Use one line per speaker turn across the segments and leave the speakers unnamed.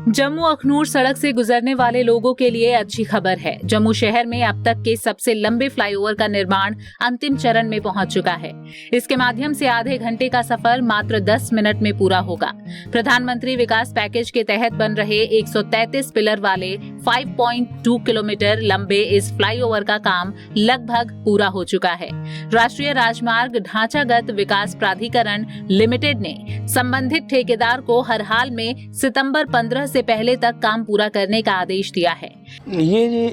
जम्मू अखनूर सड़क से गुजरने वाले लोगों के लिए अच्छी खबर है। जम्मू शहर में अब तक के सबसे लंबे फ्लाईओवर का निर्माण अंतिम चरण में पहुंच चुका है। इसके माध्यम से आधे घंटे का सफर मात्र 10 मिनट में पूरा होगा। प्रधानमंत्री विकास पैकेज के तहत बन रहे 133 पिलर वाले 5.2 किलोमीटर लंबे इस फ्लाईओवर का काम लगभग पूरा हो चुका है। राष्ट्रीय राजमार्ग ढांचागत विकास प्राधिकरण लिमिटेड ने संबंधित ठेकेदार को हर हाल में सितंबर 15 से पहले तक काम पूरा करने का आदेश दिया है।
ये जी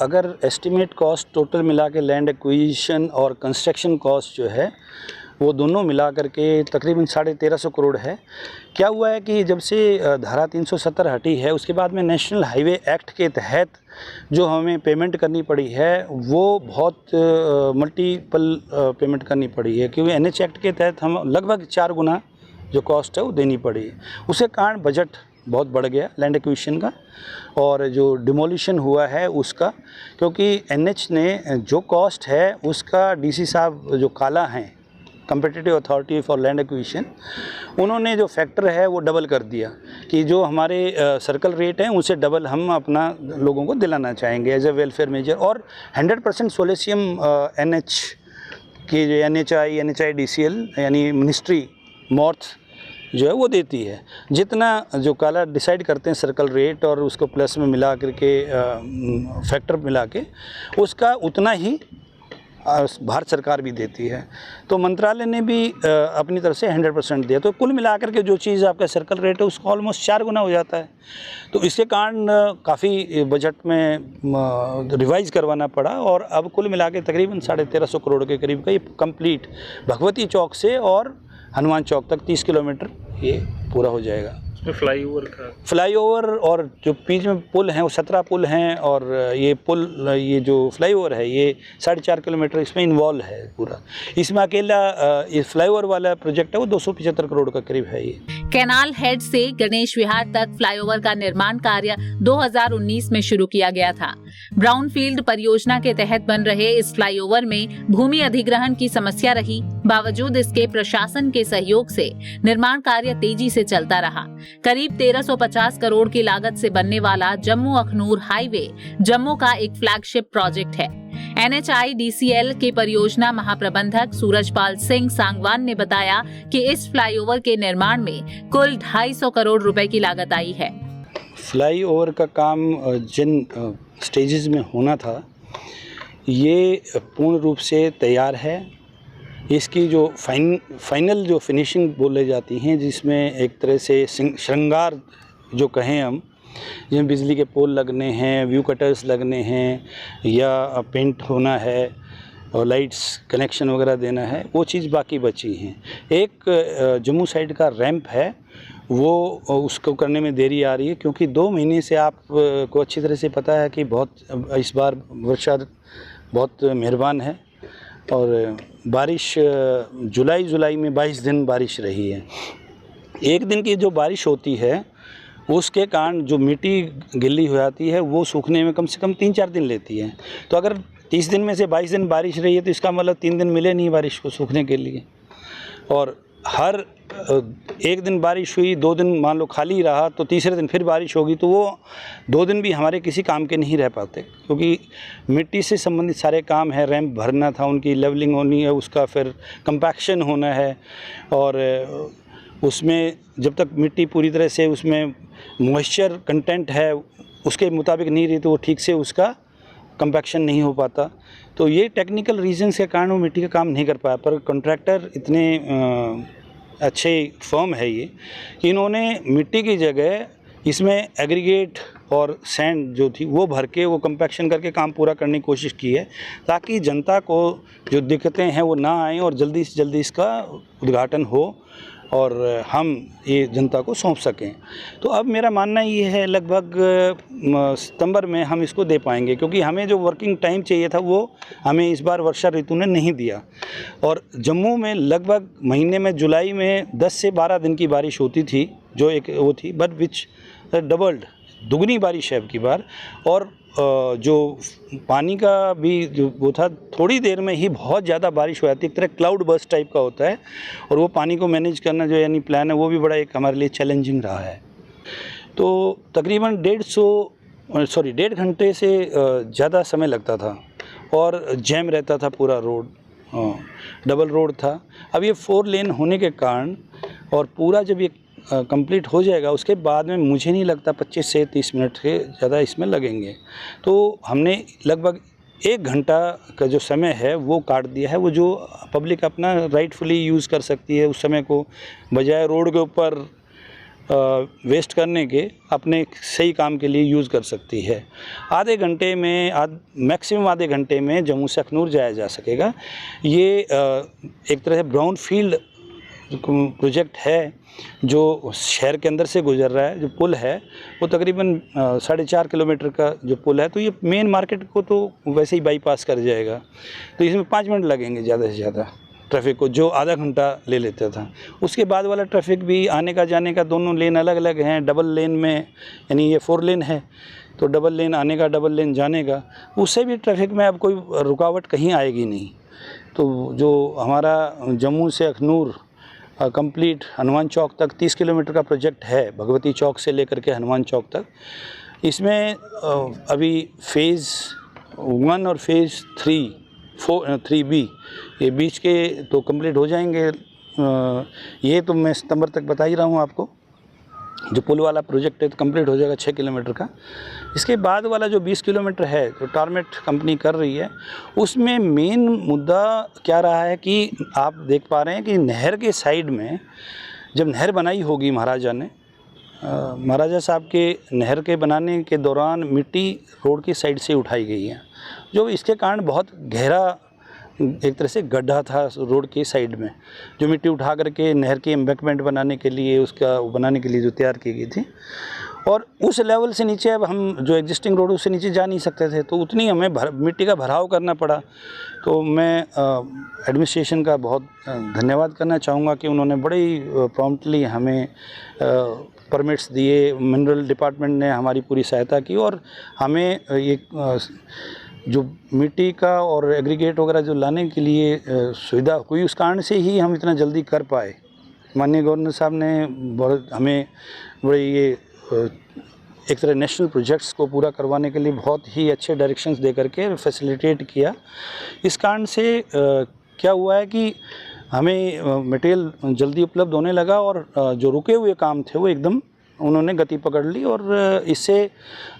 अगर एस्टिमेट कॉस्ट टोटल मिला के लैंड एक्विजिशन और कंस्ट्रक्शन कॉस्ट जो है वो दोनों मिला करके तकरीबन 1350 करोड़ है। क्या हुआ है कि जब से धारा 370 हटी है उसके बाद में नेशनल हाईवे एक्ट के तहत जो हमें पेमेंट करनी पड़ी है वो बहुत मल्टीपल पेमेंट करनी पड़ी है, क्योंकि NH एक्ट के तहत हम लगभग 4 गुना जो कॉस्ट है वो देनी पड़ी है। उसके कारण बजट बहुत बढ़ गया लैंड एक्विजिशन का और जो डिमोलिशन हुआ है उसका, क्योंकि NH ने जो कॉस्ट है उसका DC साहब जो काला हैं competitive authority for land acquisition, उन्होंने जो फैक्टर है वो डबल कर दिया कि जो हमारे सर्कल रेट हैं उनसे डबल हम अपना लोगों को दिलाना चाहेंगे एज ए वेलफेयर मेजर। और 100% सोलेसियम NH की जो NHI DCL यानी मिनिस्ट्री मॉर्थ जो है वो देती है। जितना जो काला डिसाइड करते हैं सर्कल रेट और उसको प्लस में मिला करके फैक्टर मिला के उसका उतना ही भारत सरकार भी देती है। तो मंत्रालय ने भी अपनी तरफ से 100% दिया, तो कुल मिलाकर के जो चीज़ आपका सर्कल रेट है उसका ऑलमोस्ट 4 गुना हो जाता है। तो इसके कारण काफ़ी बजट में रिवाइज़ करवाना पड़ा और अब कुल मिला के तकरीबन 1350 करोड़ के करीब का ये कंप्लीट भगवती चौक से और हनुमान चौक तक 30 किलोमीटर ये पूरा हो जाएगा। फ्लाईओवर और जो बीच में पुल हैं वो 17 पुल हैं और ये जो फ्लाईओवर है ये 4.5 किलोमीटर इसमें इन्वॉल्व है पूरा। इसमें अकेला ये फ्लाईओवर वाला प्रोजेक्ट है वो 275 करोड़ का करीब है। ये
कैनाल हेड से गणेश विहार तक फ्लाईओवर का निर्माण कार्य 2019 में शुरू किया गया था। ब्राउनफील्ड परियोजना के तहत बन रहे इस फ्लाईओवर में भूमि अधिग्रहण की समस्या रही। बावजूद इसके प्रशासन के सहयोग से निर्माण कार्य तेजी से चलता रहा। करीब 1350 करोड़ की लागत से बनने वाला जम्मू अखनूर हाईवे जम्मू का एक फ्लैगशिप प्रोजेक्ट है। NHI DCL के परियोजना महाप्रबंधक सूरजपाल सिंह सांगवान ने बताया कि इस फ्लाईओवर के निर्माण में कुल 250 करोड़ रुपए की लागत आई है।
फ्लाईओवर का काम जिन स्टेजेस में होना था ये पूर्ण रूप से तैयार है। इसकी जो फाइनल जो फिनिशिंग बोले जाती हैं जिसमें एक तरह से श्रृंगार जो कहें हम, जिसमें बिजली के पोल लगने हैं, व्यू कटर्स लगने हैं या पेंट होना है और लाइट्स कनेक्शन वगैरह देना है, वो चीज़ बाकी बची हैं। एक जम्मू साइड का रैंप है वो उसको करने में देरी आ रही है, क्योंकि 2 महीने से आपको अच्छी तरह से पता है कि बहुत इस बार वर्षा बहुत मेहरबान है और बारिश जुलाई में 22 दिन बारिश रही है। एक दिन की जो बारिश होती है उसके कारण जो मिट्टी गिल्ली हो जाती है वो सूखने में कम से कम 3-4 दिन लेती है। तो अगर 30 दिन में से 22 दिन बारिश रही है तो इसका मतलब 3 दिन मिले नहीं बारिश को सूखने के लिए। और हर एक दिन बारिश हुई, 2 दिन मान लो खाली रहा तो तीसरे दिन फिर बारिश होगी, तो वो 2 दिन भी हमारे किसी काम के नहीं रह पाते, क्योंकि मिट्टी से संबंधित सारे काम है। रैंप भरना था, उनकी लेवलिंग होनी है, उसका फिर कंपैक्शन होना है और उसमें जब तक मिट्टी पूरी तरह से उसमें मॉइस्चर कंटेंट है उसके मुताबिक नहीं रही तो वो ठीक से उसका कंपैक्शन नहीं हो पाता। तो ये टेक्निकल रीजंस के कारण वो मिट्टी का काम नहीं कर पाया। पर कॉन्ट्रैक्टर इतने अच्छे फर्म है ये कि इन्होंने मिट्टी की जगह इसमें एग्रीगेट और सैंड जो थी वो भर के वो कंपैक्शन करके काम पूरा करने की कोशिश की है, ताकि जनता को जो दिक्कतें हैं वो ना आएँ और जल्दी से जल्दी इसका उद्घाटन हो और हम ये जनता को सौंप सकें। तो अब मेरा मानना ये है लगभग सितंबर में हम इसको दे पाएंगे, क्योंकि हमें जो वर्किंग टाइम चाहिए था वो हमें इस बार वर्षा ऋतु ने नहीं दिया। और जम्मू में लगभग महीने में जुलाई में 10 से 12 दिन की बारिश होती थी, जो एक वो थी, बट विच डबल्ड, दुगनी बारिश है अब की बार। और जो पानी का भी जो वो था, थोड़ी देर में ही बहुत ज़्यादा बारिश हो जाती है, एक तरह क्लाउड बर्स्ट टाइप का होता है और वो पानी को मैनेज करना जो यानी प्लान है वो भी बड़ा एक हमारे लिए चैलेंजिंग रहा है। तो तकरीबन 1.5 घंटे से ज़्यादा समय लगता था और जैम रहता था पूरा रोड, डबल रोड था। अब ये 4 लेन होने के कारण और पूरा जब ये कंप्लीट हो जाएगा उसके बाद में मुझे नहीं लगता 25 से 30 मिनट से ज़्यादा इसमें लगेंगे। तो हमने लगभग 1 घंटा का जो समय है वो काट दिया है, वो जो पब्लिक अपना राइटफुली यूज़ कर सकती है उस समय को, बजाय रोड के ऊपर वेस्ट करने के अपने सही काम के लिए यूज़ कर सकती है। आधे घंटे में मैक्सिमम आधे घंटे में जम्मू से अखनूर जाया जा सकेगा। ये एक तरह से ब्राउन फील्ड प्रोजेक्ट है जो शहर के अंदर से गुजर रहा है। जो पुल है वो तकरीबन 4.5 किलोमीटर का जो पुल है, तो ये मेन मार्केट को तो वैसे ही बाईपास कर जाएगा, तो इसमें 5 मिनट लगेंगे ज़्यादा से ज़्यादा ट्रैफिक को, जो आधा घंटा ले लेता था। उसके बाद वाला ट्रैफिक भी आने का जाने का दोनों लेन अलग अलग हैं। डबल लेन में, यानी ये 4 लेन है तो डबल लेन आने का डबल लेन जाने का, उससे भी ट्रैफिक में अब कोई रुकावट कहीं आएगी नहीं। तो जो हमारा जम्मू से अखनूर कंप्लीट हनुमान चौक तक 30 किलोमीटर का प्रोजेक्ट है, भगवती चौक से लेकर के हनुमान चौक तक। इसमें अभी फ़ेज़ 1 और फ़ेज़ 3B ये बीच के तो कंप्लीट हो जाएंगे। ये तो मैं सितंबर तक बता ही रहा हूँ आपको। जो पुल वाला प्रोजेक्ट है तो कंप्लीट हो जाएगा 6 किलोमीटर का। इसके बाद वाला जो 20 किलोमीटर है जो टारमेट कंपनी कर रही है, उसमें मेन मुद्दा क्या रहा है कि आप देख पा रहे हैं कि नहर के साइड में जब नहर बनाई होगी महाराजा साहब के नहर के बनाने के दौरान मिट्टी रोड की साइड से उठाई गई है, जो इसके कारण बहुत गहरा एक तरह से गड्ढा था रोड के साइड में, जो मिट्टी उठा करके नहर की एम्बैंकमेंट बनाने के लिए जो तैयार की गई थी। और उस लेवल से नीचे अब हम जो एग्जिस्टिंग रोड उससे नीचे जा नहीं सकते थे, तो उतनी हमें मिट्टी का भराव करना पड़ा। तो मैं एडमिनिस्ट्रेशन का बहुत धन्यवाद करना चाहूँगा कि उन्होंने बड़े ही प्रॉम्प्टली हमें परमिट्स दिए, मिनरल डिपार्टमेंट ने हमारी पूरी सहायता की और हमें एक जो मिट्टी का और एग्रीगेट वगैरह जो लाने के लिए सुविधा हुई, उस कारण से ही हम इतना जल्दी कर पाए। माननीय गवर्नर साहब ने हमें बड़े ये एक तरह नेशनल प्रोजेक्ट्स को पूरा करवाने के लिए बहुत ही अच्छे डायरेक्शंस दे करके फैसिलिटेट किया। इस कारण से क्या हुआ है कि हमें मटेरियल जल्दी उपलब्ध होने लगा और जो रुके हुए काम थे वो एकदम उन्होंने गति पकड़ ली। और इससे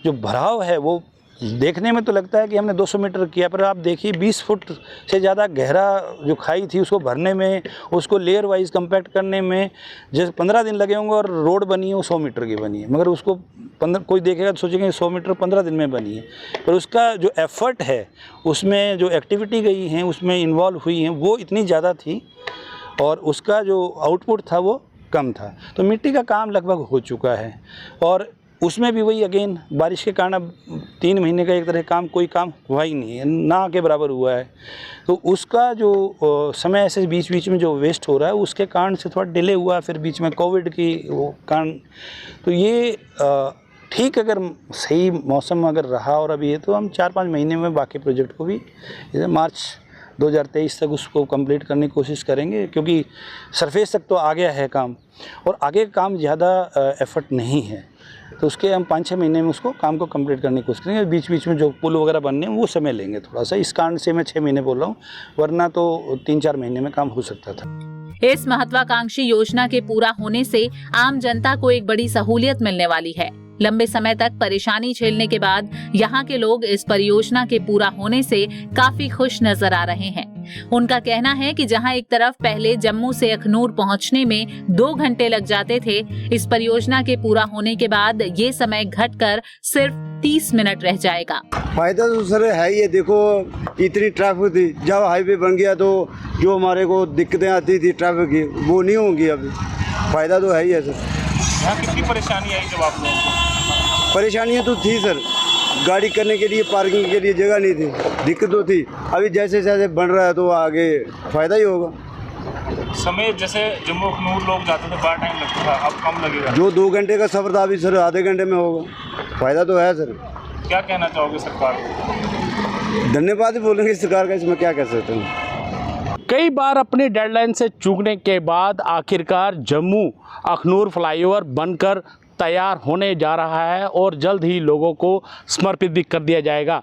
जो भराव है वो देखने में तो लगता है कि हमने 200 मीटर किया, पर आप देखिए 20 फुट से ज़्यादा गहरा जो खाई थी उसको भरने में, उसको लेयर वाइज कंपैक्ट करने में जैसे 15 दिन लगे होंगे, और रोड बनी है वो 100 मीटर की बनी है, मगर उसको कोई देखेगा तो सोचेंगे 100 मीटर 15 दिन में बनी है। पर उसका जो एफर्ट है, उसमें जो एक्टिविटी गई हैं, उसमें इन्वॉल्व हुई हैं, वो इतनी ज़्यादा थी और उसका जो आउटपुट था वो कम था। तो मिट्टी का काम लगभग हो चुका है और उसमें भी वही अगेन बारिश के कारण अब 3 महीने का एक तरह काम कोई काम हुआ ही नहीं है, ना के बराबर हुआ है। तो उसका जो समय ऐसे बीच बीच में जो वेस्ट हो रहा है उसके कारण से थोड़ा डिले हुआ, फिर बीच में कोविड की वो कारण। तो ये ठीक अगर सही मौसम अगर रहा और अभी है तो हम 4-5 महीने में बाकी प्रोजेक्ट को भी जैसे मार्च 2023 तक उसको कंप्लीट करने की कोशिश करेंगे, क्योंकि सरफेस तक तो आ गया है काम और आगे काम ज़्यादा एफर्ट नहीं है, तो उसके हम 5-6 महीने में उसको काम को कंप्लीट करने की कोशिश करेंगे। बीच बीच में जो पुल वगैरह बनने हैं वो समय लेंगे थोड़ा सा, इस कारण से मैं 6 महीने बोल रहा हूँ, वरना तो 3-4 महीने में काम हो सकता था।
इस महत्वाकांक्षी योजना के पूरा होने से आम जनता को एक बड़ी सहूलियत मिलने वाली है। लंबे समय तक परेशानी झेलने के बाद यहाँ के लोग इस परियोजना के पूरा होने से काफी खुश नजर आ रहे हैं। उनका कहना है कि जहाँ एक तरफ पहले जम्मू से अखनूर पहुँचने में 2 घंटे लग जाते थे, इस परियोजना के पूरा होने के बाद ये समय घटकर सिर्फ 30 मिनट रह जाएगा।
फायदा तो सर है ही है, देखो इतनी ट्रैफिक थी, जब हाईवे बन गया तो जो हमारे को दिक्कतें आती थी ट्रैफिक की वो नहीं होंगी। अभी फायदा तो है ही है सर।
यहाँ कितनी परेशानी आई जब आप लोगों को?
परेशानियाँ तो थी सर, गाड़ी करने के लिए पार्किंग के लिए जगह नहीं थी, दिक्कत तो थी। अभी जैसे जैसे बन रहा है तो आगे फ़ायदा ही होगा।
समय जैसे जम्मू अखनूर लोग जाते थे बड़ा टाइम लगता था, अब कम लगेगा।
जो 2 घंटे का सफ़र था अभी सर आधे घंटे में होगा। फ़ायदा तो है सर।
क्या कहना चाहोगे सरकार को?
धन्यवाद ही बोलेंगे सरकार का, इसमें क्या कह सकते हैं।
कई बार अपनी डेडलाइन से चूकने के बाद आखिरकार जम्मू अखनूर फ्लाईओवर बनकर तैयार होने जा रहा है और जल्द ही लोगों को समर्पित भी कर दिया जाएगा।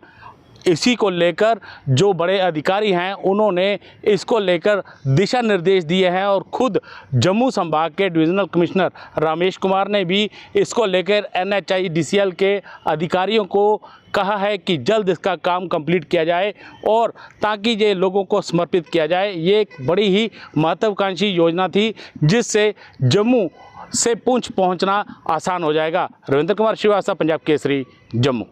इसी को लेकर जो बड़े अधिकारी हैं उन्होंने इसको लेकर दिशा निर्देश दिए हैं और खुद जम्मू संभाग के डिविजनल कमिश्नर रामेश कुमार ने भी इसको लेकर NHIDCL के अधिकारियों को कहा है कि जल्द इसका काम कंप्लीट किया जाए और ताकि ये लोगों को समर्पित किया जाए। ये एक बड़ी ही महत्वाकांक्षी योजना थी जिससे जम्मू से पुंछ पहुंचना आसान हो जाएगा। रविंद्र कुमार श्रीवास्तव, पंजाब केसरी, जम्मू।